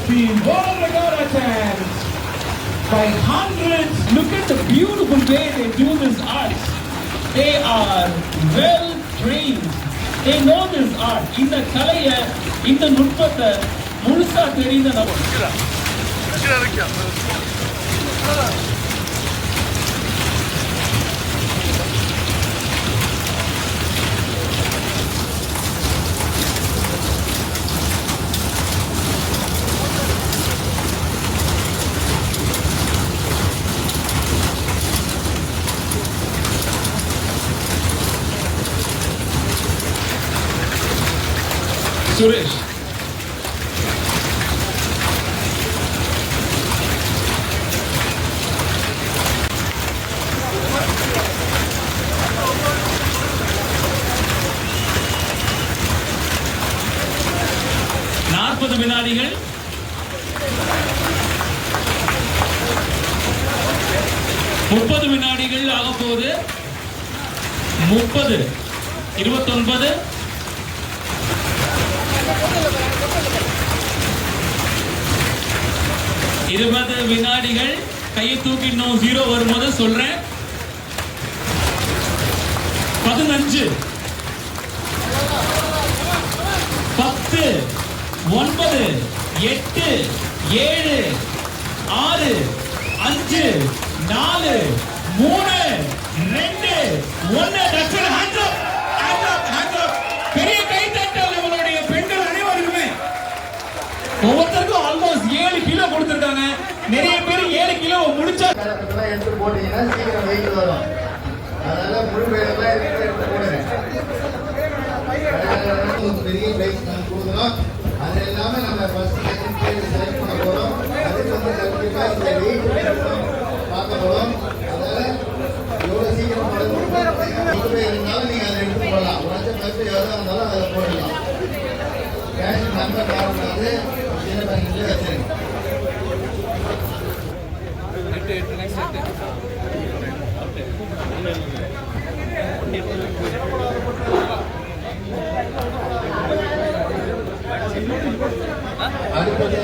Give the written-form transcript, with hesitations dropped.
the world record attempts by hundreds. Look at the beautiful way they do this art. They are well trained. They know this art. இந்த கலைய இந்த நுட்பத்தை முழுசா தெரிந்த நபர். சுரேஷ் வினாடிகள் 30 வினாடிகள் ஆக போகுது 30 29 20 வினாடிகள் கையை தூக்கி இன்னும் 0 வரும்போது சொல்றேன் 15 10 9 8 7 6 5 4 3 2 1 டச்சர் ஹேண்ட்ஸ் அப் பெரிய கை தட்டல் நம்மளுடைய பெண்கள் அனைவருக்குமே ஒவ்வொருத்தருக்கும் ஆல்மோஸ்ட் 7 கிலோ கொடுத்திருக்காங்க நிறைய பேர் 7 கிலோ முடிச்சா எடுத்து போட்டீங்கன்னா சீக்கிரம் வெயிட் வரும் அதனால முழு வேலை எடுத்து போடுங்க பெரிய பிரைஸ் நான் கொடுக்குறோம் அது எல்லாமே நம்ம ஃபர்ஸ்ட் செகண்ட் பேஜ் செலக்ட் பண்ண போறோம் அதுக்கு வந்து கண்டிப்பா இந்த வெயிட் பார்க்க போறோம் அதனால எவ்வளவு சீக்கிரம் இருந்தாலும் நீங்க அதை எடுத்து போடலாம் உடனே பைப்பு எவ்வளோ இருந்தாலும் அதை போடலாம் கேஷ் நம்பர் கார்டு வந்து சின்ன பேங்க்ல வச்சிருங்க அடுத்தது